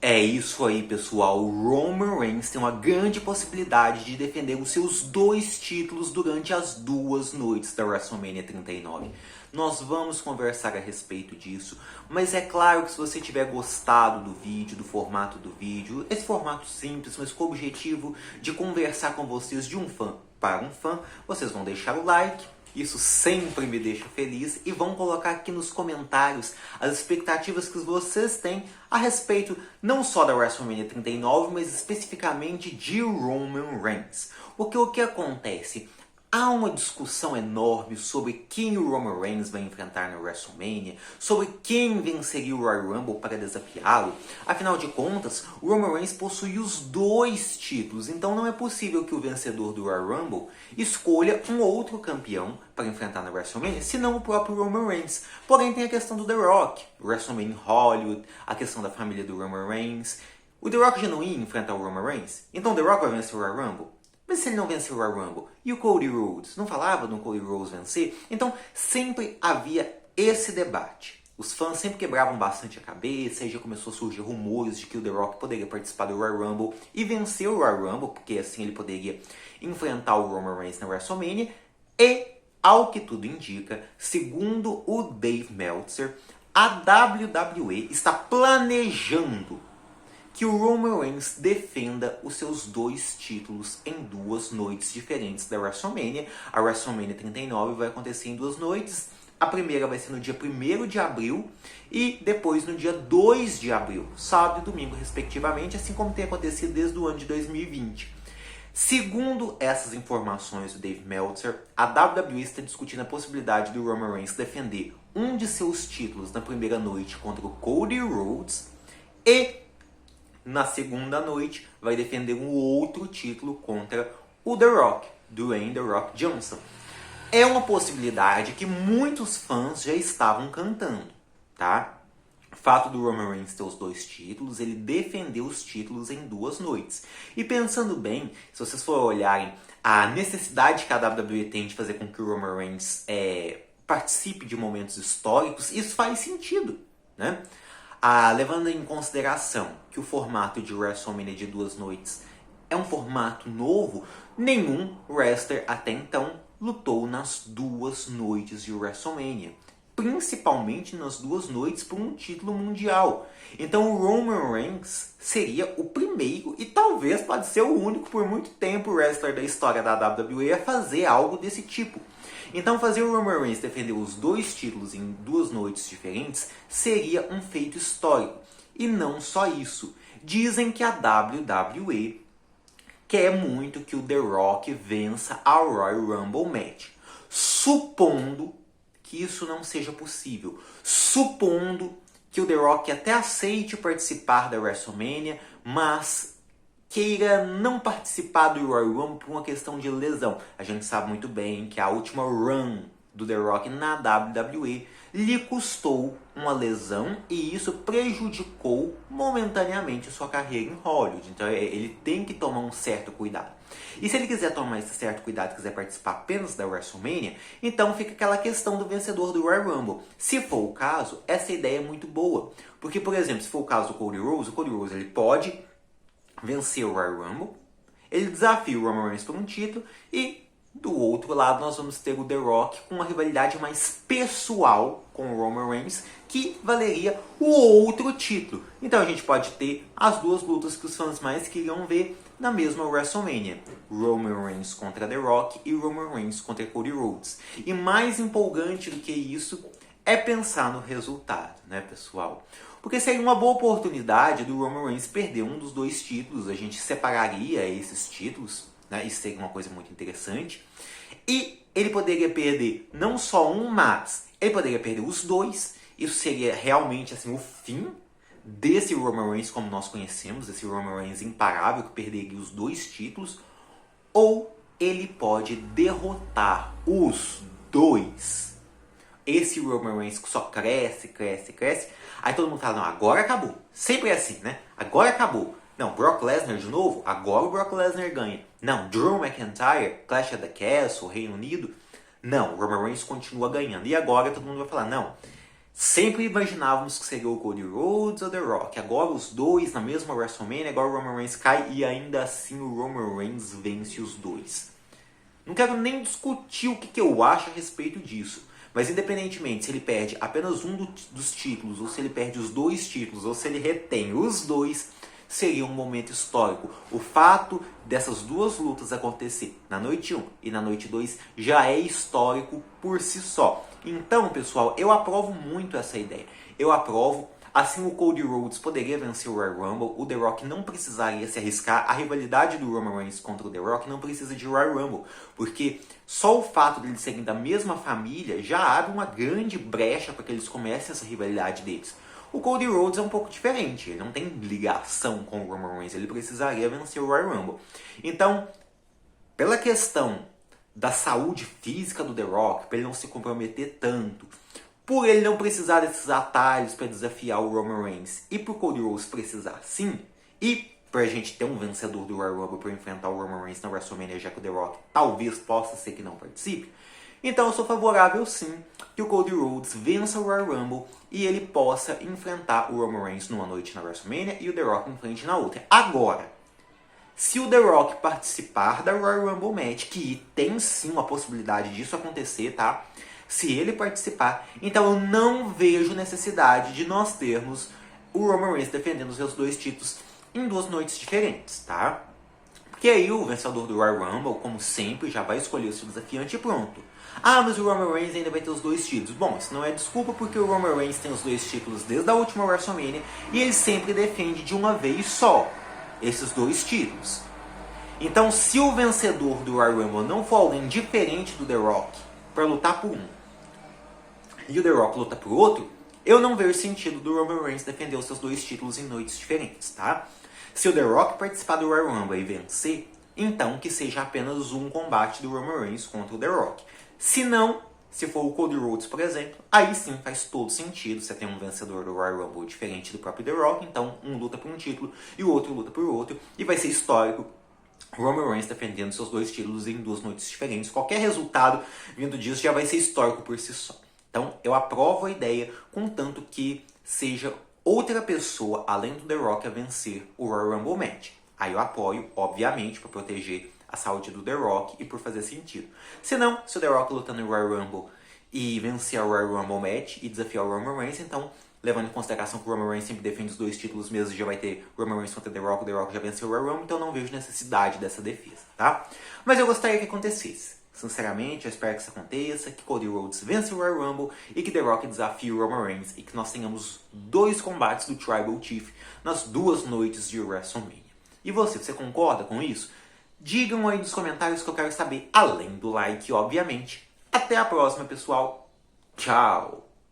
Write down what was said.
É isso aí, pessoal. O Roman Reigns tem uma grande possibilidade de defender os seus 2 títulos durante as 2 noites da WrestleMania 39. Nós vamos conversar a respeito disso, mas é claro que se você tiver gostado do vídeo, do formato do vídeo, esse formato simples, mas com o objetivo de conversar com vocês de um fã para um fã, vocês vão deixar o like. Isso sempre me deixa feliz e vão colocar aqui nos comentários as expectativas que vocês têm a respeito não só da WrestleMania 39, mas especificamente de Roman Reigns. Porque o que acontece? Há uma discussão enorme sobre quem o Roman Reigns vai enfrentar na WrestleMania, sobre quem venceria o Royal Rumble para desafiá-lo. Afinal de contas, o Roman Reigns possui os 2 títulos, então não é possível que o vencedor do Royal Rumble escolha um outro campeão para enfrentar na WrestleMania, senão o próprio Roman Reigns. Porém, tem a questão do The Rock, o WrestleMania Hollywood, a questão da família do Roman Reigns. O The Rock já não ia enfrentar o Roman Reigns? Então The Rock vai vencer o Royal Rumble? Mas se ele não vencer o Royal Rumble? E o Cody Rhodes? Não falava do Cody Rhodes vencer? Então, sempre havia esse debate. Os fãs sempre quebravam bastante a cabeça e já começou a surgir rumores de que o The Rock poderia participar do Royal Rumble e vencer o Royal Rumble, porque assim ele poderia enfrentar o Roman Reigns na WrestleMania. E, ao que tudo indica, segundo o Dave Meltzer, a WWE está planejando que o Roman Reigns defenda os seus 2 títulos em 2 noites diferentes da WrestleMania. A WrestleMania 39 vai acontecer em 2 noites. A primeira vai ser no dia 1º de abril e depois no dia 2 de abril, sábado e domingo, respectivamente, assim como tem acontecido desde o ano de 2020. Segundo essas informações do Dave Meltzer, a WWE está discutindo a possibilidade do Roman Reigns defender um de seus títulos na primeira noite contra o Cody Rhodes e na segunda noite vai defender um outro título contra o The Rock, Dwayne The Rock Johnson. É uma possibilidade que muitos fãs já estavam cantando, tá? O fato do Roman Reigns ter os 2 títulos, ele defendeu os títulos em 2 noites. E pensando bem, se vocês forem olharem a necessidade que a WWE tem de fazer com que o Roman Reigns participe de momentos históricos, isso faz sentido, né? Levando em consideração que o formato de WrestleMania de 2 noites é um formato novo, nenhum wrestler até então lutou nas 2 noites de WrestleMania, principalmente nas 2 noites por um título mundial. Então o Roman Reigns seria o primeiro e talvez pode ser o único por muito tempo wrestler da história da WWE a fazer algo desse tipo. Então fazer o Roman Reigns defender os 2 títulos em 2 noites diferentes seria um feito histórico. E não só isso. Dizem que a WWE quer muito que o The Rock vença a Royal Rumble Match. Supondo que isso não seja possível. Supondo que o The Rock até aceite participar da WrestleMania, mas queira não participar do Royal Rumble por uma questão de lesão. A gente sabe muito bem que a última run do The Rock na WWE lhe custou uma lesão e isso prejudicou momentaneamente sua carreira em Hollywood. Então ele tem que tomar um certo cuidado. E se ele quiser tomar esse certo cuidado e quiser participar apenas da WrestleMania, então fica aquela questão do vencedor do Royal Rumble. Se for o caso, essa ideia é muito boa. Porque, por exemplo, se for o caso do Cody Rhodes, o Cody Rhodes ele pode vencer o Royal Rumble, ele desafia o Roman Reigns por um título e do outro lado nós vamos ter o The Rock com uma rivalidade mais pessoal com o Roman Reigns que valeria o outro título. Então a gente pode ter as 2 lutas que os fãs mais queriam ver na mesma WrestleMania. Roman Reigns contra The Rock e Roman Reigns contra Cody Rhodes. E mais empolgante do que isso é pensar no resultado, né, pessoal? Porque seria uma boa oportunidade do Roman Reigns perder um dos 2 títulos. A gente separaria esses títulos, né? Isso seria uma coisa muito interessante. E ele poderia perder não só um, mas ele poderia perder os 2. Isso seria realmente assim, o fim desse Roman Reigns como nós conhecemos, esse Roman Reigns imparável que perderia os 2 títulos. Ou ele pode derrotar os 2. Esse Roman Reigns só cresce. Aí todo mundo fala, não, agora acabou. Sempre é assim, né? Agora acabou. Não, Brock Lesnar de novo? Agora o Brock Lesnar ganha. Não, Drew McIntyre, Clash of the Castle, Reino Unido. Não, o Roman Reigns continua ganhando. E agora todo mundo vai falar, não, Sempre imaginávamos que seria o Cody Rhodes ou The Rock. Agora os dois na mesma WrestleMania, agora o Roman Reigns cai e ainda assim o Roman Reigns vence os dois. Não quero nem discutir o que eu acho a respeito disso. Mas independentemente se ele perde apenas um dos títulos, ou se ele perde os dois títulos, ou se ele retém os dois, seria um momento histórico. O fato dessas duas lutas acontecer na noite 1 e na noite 2 já é histórico por si só. Então, pessoal, eu aprovo muito essa ideia. Eu aprovo. Assim, o Cody Rhodes poderia vencer o Royal Rumble, o The Rock não precisaria se arriscar, a rivalidade do Roman Reigns contra o The Rock não precisa de Royal Rumble, porque só o fato de eles serem da mesma família já abre uma grande brecha para que eles comecem essa rivalidade deles. O Cody Rhodes é um pouco diferente, ele não tem ligação com o Roman Reigns, ele precisaria vencer o Royal Rumble. Então, pela questão da saúde física do The Rock, para ele não se comprometer tanto, por ele não precisar desses atalhos para desafiar o Roman Reigns e por Cody Rhodes precisar sim, e pra gente ter um vencedor do Royal Rumble para enfrentar o Roman Reigns na WrestleMania, já que o The Rock talvez possa ser que não participe, então eu sou favorável sim que o Cody Rhodes vença o Royal Rumble e ele possa enfrentar o Roman Reigns numa noite na WrestleMania e o The Rock enfrente na outra. Agora, se o The Rock participar da Royal Rumble Match, que tem sim uma possibilidade disso acontecer, tá? Se ele participar, então eu não vejo necessidade de nós termos o Roman Reigns defendendo os seus dois títulos em duas noites diferentes, tá? Porque aí o vencedor do Royal Rumble, como sempre, já vai escolher o seu desafiante e pronto. Ah, mas o Roman Reigns ainda vai ter os dois títulos. Bom, isso não é desculpa porque o Roman Reigns tem os dois títulos desde a última WrestleMania e ele sempre defende de uma vez só esses dois títulos. Então, se o vencedor do Royal Rumble não for alguém diferente do The Rock para lutar por um e o The Rock luta por outro, eu não vejo sentido do Roman Reigns defender os seus dois títulos em noites diferentes, tá? Se o The Rock participar do Royal Rumble e vencer, então que seja apenas um combate do Roman Reigns contra o The Rock. Se não, se for o Cody Rhodes, por exemplo, aí sim faz todo sentido. Você tem um vencedor do Royal Rumble diferente do próprio The Rock, então um luta por um título e o outro luta por outro, e vai ser histórico. Roman Reigns defendendo seus dois títulos em duas noites diferentes. Qualquer resultado vindo disso já vai ser histórico por si só. Então, eu aprovo a ideia, contanto que seja outra pessoa, além do The Rock, a vencer o Royal Rumble Match. Aí eu apoio, obviamente, para proteger a saúde do The Rock e por fazer sentido. Se não, se o The Rock lutar no Royal Rumble e vencer o Royal Rumble Match e desafiar o Roman Reigns, então, levando em consideração que o Roman Reigns sempre defende os dois títulos mesmo, já vai ter Roman Reigns contra The Rock já venceu o Royal Rumble, então eu não vejo necessidade dessa defesa, tá? Mas eu gostaria que acontecesse. Sinceramente, eu espero que isso aconteça, que Cody Rhodes vença o Royal Rumble e que The Rock desafie o Roman Reigns e que nós tenhamos dois combates do Tribal Chief nas duas noites de WrestleMania. E você concorda com isso? Digam aí nos comentários que eu quero saber, além do like, obviamente. Até a próxima, pessoal. Tchau!